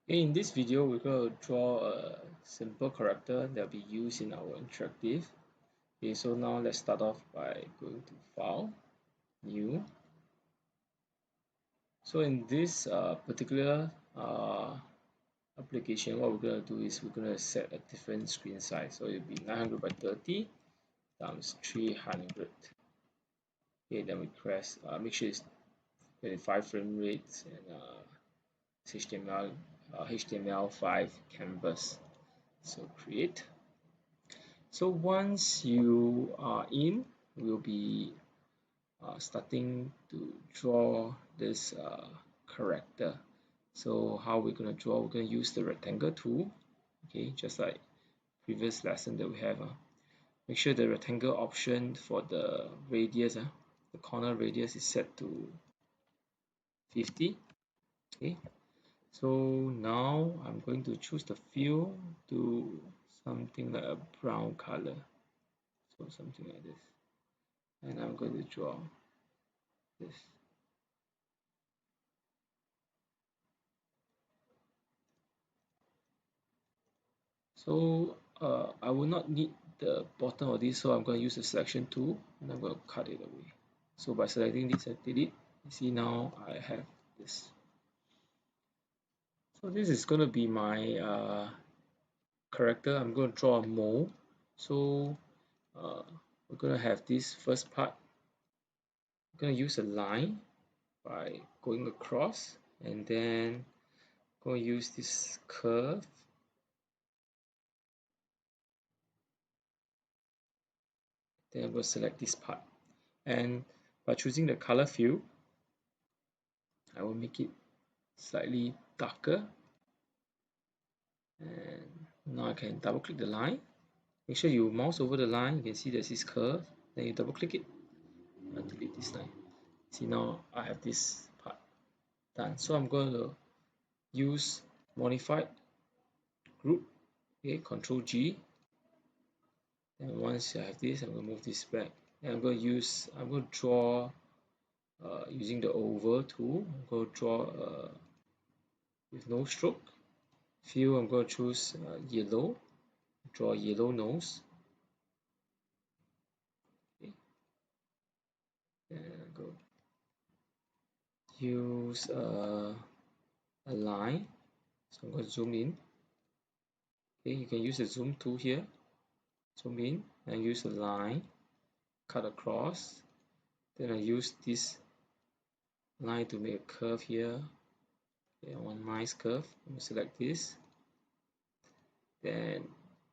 In this video, we're going to draw a simple character that will be used in our interactive. Okay, so now let's start off by going to File, New. So in this particular application, what we're going to do is we're going to set a different screen size. So it'll be 900 by 30 times 300. Okay, then we press, make sure it's 25 frame rates and HTML5 canvas. So create. So once you are in, we'll be starting to draw this character. So how we're going to draw, we're going to use the rectangle tool, okay, just like previous lesson that we have. Make sure the rectangle option for the radius, the corner radius is set to 50. Okay, so now I'm going to choose the fill to something like a brown color, so something like this, and I'm going to draw this. So I will not need the bottom of this, so I'm going to use the selection tool and I'm going to cut it away. So by selecting this, I delete. You see now I have this. So this is going to be my character. I'm going to draw a mole. So we're going to have this first part. I'm going to use a line by going across, and then going to use this curve. Then I'm going to select this part, and by choosing the color fill, I will make it slightly darker, and now I can double click the line. Make sure you mouse over the line. You can see there's this curve, then you double click it and delete this line. See, now I have this part done. So I'm going to use modified group, okay, Control G. And once I have this, I'm going to move this back, and I'm going to draw using the oval tool. I'm going to draw with no stroke. Fill, I'm going to choose yellow, draw a yellow nose. Okay. And I'm going to use a line. So I'm going to zoom in. Okay, you can use the zoom tool here. Zoom in and use a line, cut across. Then I use this line to make a curve here. Okay, I want a nice curve. I'm going to select this. Then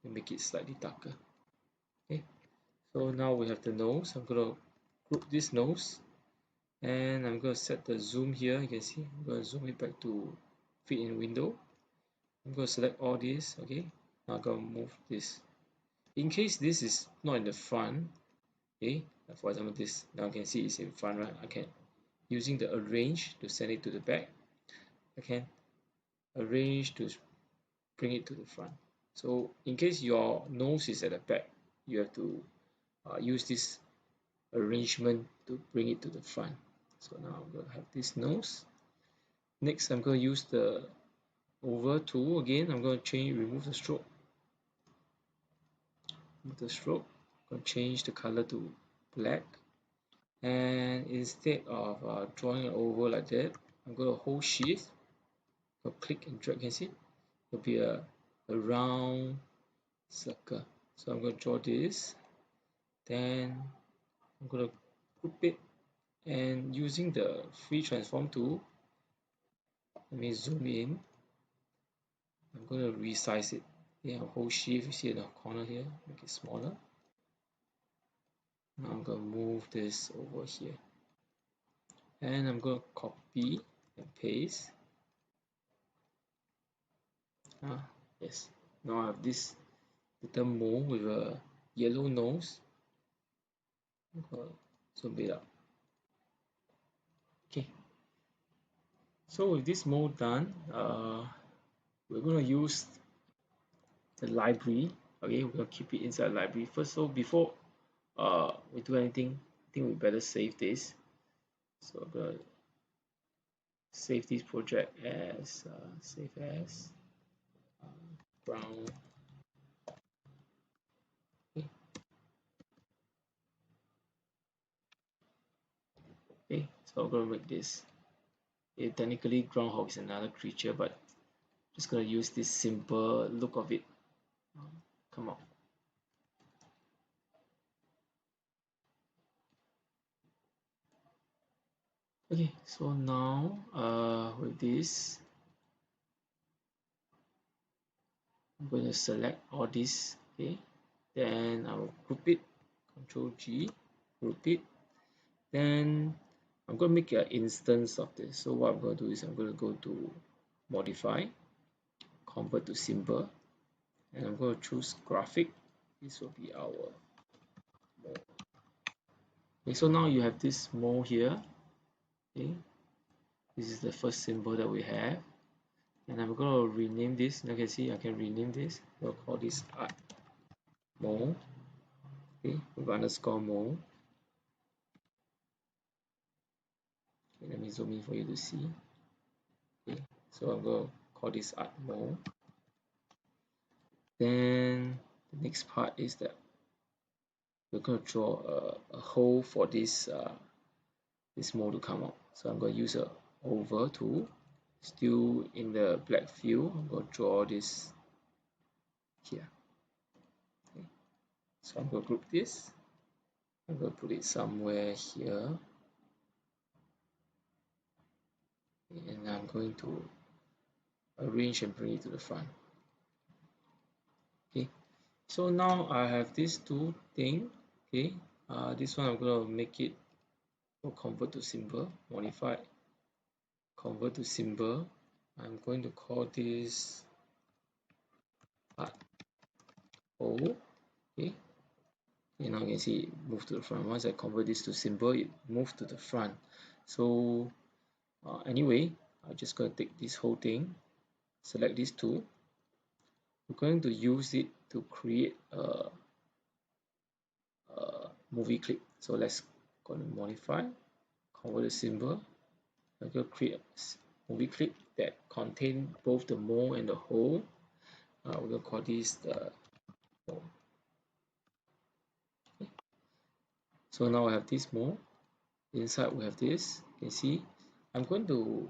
make it slightly darker. Okay, so now we have the nose. I'm going to group this nose, and I'm going to set the zoom here. You can see I'm going to zoom it back to fit in window. I'm going to select all this. Okay, now I'm going to move this. In case this is not in the front, okay, for example this, now you can see it's in front, right? I can, using the arrange to send it to the back, I can arrange to bring it to the front. So in case your nose is at the back, you have to use this arrangement to bring it to the front. So now I'm going to have this nose. Next, I'm going to use the over tool again. I'm going to remove the stroke. Remove the stroke. I'm going to change the color to black. And instead of drawing an oval like that, I'm going to hold shift, click and drag. You can see it'll be a round circle. So I'm going to draw this, then I'm going to group it, and using the free transform tool, let me zoom in. I'm going to resize it. Yeah, hold shift, you see in the corner here, make it smaller. Now I'm going to move this over here, and I'm going to copy and paste. Yes, now I have this little mole with a yellow nose. Zoom it up. Okay, so with this mole done, we're going to use the library. Okay, we're going to keep it inside the library first. So before we do anything, I think we better save this. So I'm going to save this project as save as ground. Okay. Okay, so I'm gonna make this. Technically groundhog is another creature, but just gonna use this simple look of it. Come on. Okay, so now with this, I'm going to select all this. Okay, then I will group it. Control G, group it. Then I'm going to make an instance of this. So what I'm going to do is I'm going to go to modify, convert to symbol, and I'm going to choose graphic. This will be our mole. Okay, so now you have this mole here. Okay, this is the first symbol that we have, and I'm going to rename this. You can see I can rename this. We'll call this art mole. Okay, with underscore mole. Okay, let me zoom in for you to see. Okay, so I'm going to call this art mole. Then the next part is that we're going to draw a hole for this this mole to come out. So I'm going to use a over tool. Still in the black fill, I'm going to draw this here. Okay. So I'm going to group this. I'm going to put it somewhere here. And I'm going to arrange and bring it to the front. Okay, so now I have these two things. Okay, this one I'm going to make it convert to symbol, modify, convert to symbol. I'm going to call this art O. Okay, and now you can see it move to the front. Once I convert this to symbol, it moves to the front. So anyway, I'm just going to take this whole thing, select these two. We're going to use it to create a movie clip. So let's go to modify, convert the symbol. I'm going to create a movie clip that contain both the mole and the hole. We're going to call this the mole. Okay. So now I have this mole. Inside we have this. You can see I'm going to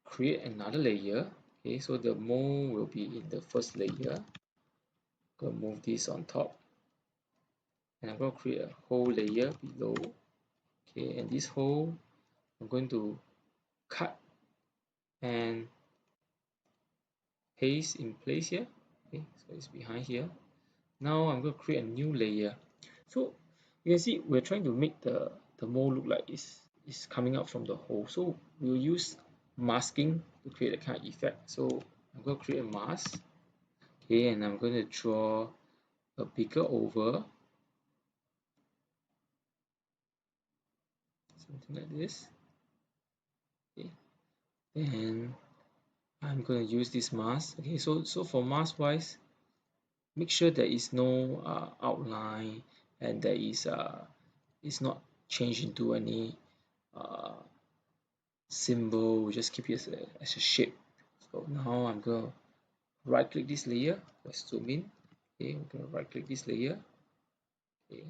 create another layer. Okay, so the mole will be in the first layer. I'm going to move this on top. And I'm going to create a whole layer below. Okay, and this hole I'm going to cut and paste in place here. Okay, so it's behind here. Now I'm going to create a new layer. So you can see we're trying to make the mole look like it's coming out from the hole. So we'll use masking to create a kind of effect. So I'm going to create a mask. Okay, and I'm going to draw a bigger oval. Something like this. Okay, and I'm going to use this mask. Okay, so for mask wise, make sure there is no outline and there is it's not changed into any symbol. We just keep it as a shape. So now I'm going to right click this layer. Let's zoom in. Okay, I'm going to right click this layer. Okay,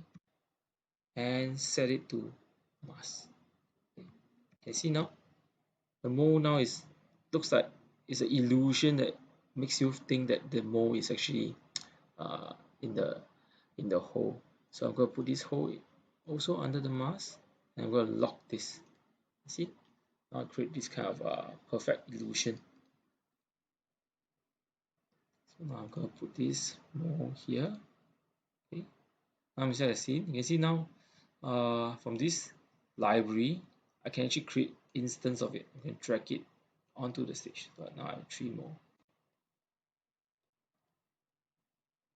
and set it to mask. Okay. You can see now the mole now is looks like it's an illusion that makes you think that the mole is actually uh, in the hole. So I'm going to put this hole also under the mask, and I'm going to lock this. See, now I create this kind of perfect illusion. So now I'm going to put this mole here. Okay, now I'm inside the scene. You can see now from this library, I can actually create instance of it. I can drag it onto the stage. But now I have 3 more.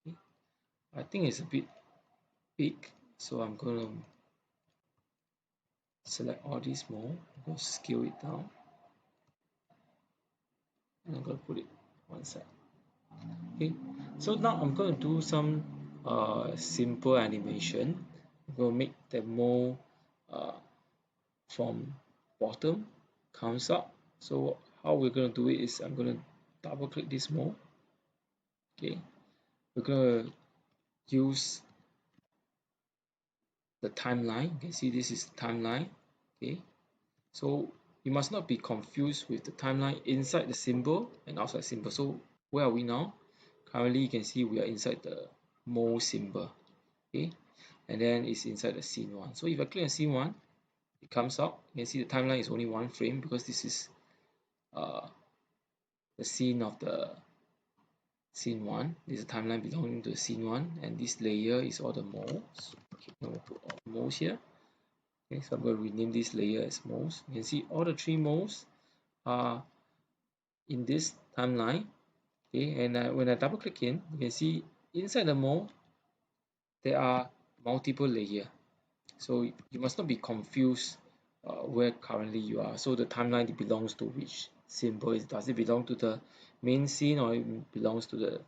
Okay. I think it's a bit big, so I'm going to select all these more. I'm going to scale it down, and I'm going to put it one side. Okay, so now I'm going to do some simple animation. I'm going to make the mole from bottom comes up. So how we're going to do it is I'm going to double click this mode. Okay, we're going to use the timeline. You can see this is the timeline. Okay, so you must not be confused with the timeline inside the symbol and outside symbol. So where are we now? Currently you can see we are inside the mode symbol. Okay, and then it's inside the scene 1. So if I click on scene 1, it comes up. You can see the timeline is only 1 frame because this is the scene of the scene 1. This is a timeline belonging to the scene 1, and this layer is all the modes. Okay, I'm going to put all the modes here. Okay, so I'm going to rename this layer as modes. You can see all the 3 modes are in this timeline. Okay, and when I double click in, you can see inside the mode there are multiple layers. So you must not be confused where currently you are. So the timeline belongs to which symbol? Does it belong to the main scene or it belongs to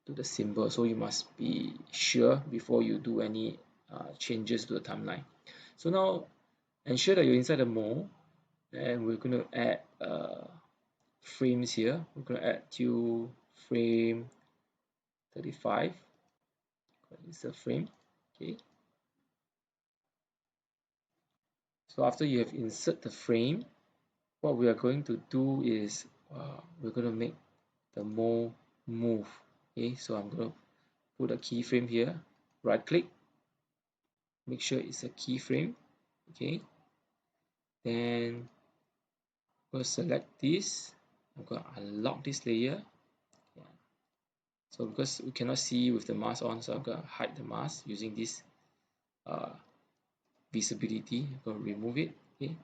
the symbol? So you must be sure before you do any changes to the timeline. So now ensure that you're inside the mode, and we're going to add frames here. We're going to add to frame 35. It's a frame. Okay. So after you have insert the frame, what we are going to do is we're going to make the mode move. Okay, so I'm going to put a keyframe here, right click, make sure it's a keyframe. Okay, then I'm going to select this. I'm going to unlock this layer. Yeah. So because we cannot see with the mask on, so I'm going to hide the mask using this visibility. I'm going to remove it. Okay,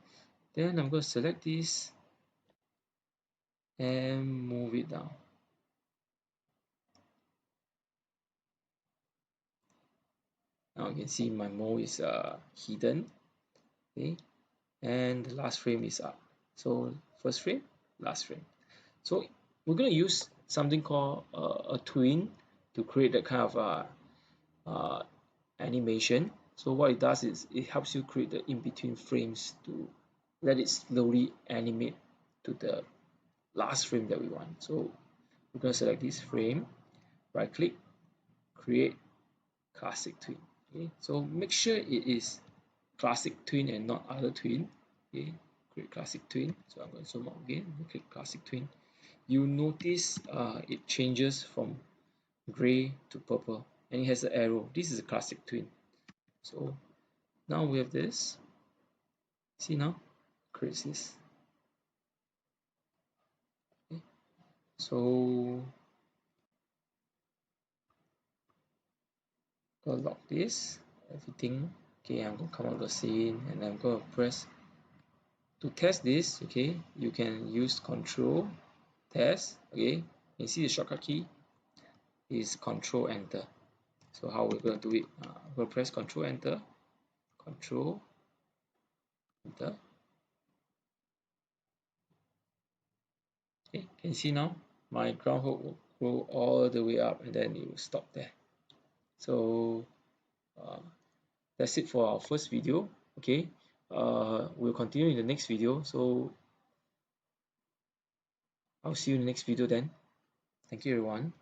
then I'm going to select this and move it down. Now you can see my mode is hidden. Okay, and the last frame is up. So first frame, last frame. So we're going to use something called a tween to create that kind of animation. So what it does is it helps you create the in-between frames to let it slowly animate to the last frame that we want. So we're going to select this frame, right click, create classic tween. Okay, so make sure it is classic tween and not other tween. Okay, create classic tween. So I'm going to zoom out again, click classic tween. You notice it changes from gray to purple, and it has an arrow. This is a classic tween. So now we have this. See now, creates this. Okay. So gonna lock this, everything. Okay, I'm gonna come out of the scene, and I'm gonna press to test this. Okay, you can use Control test. Okay, you see the shortcut key is Control Enter. So how we're going to do it? We'll press Control Enter, Control Enter. Okay, can you see now my ground hook will go all the way up and then it will stop there. So that's it for our first video. Okay, we'll continue in the next video. So I'll see you in the next video then. Thank you everyone.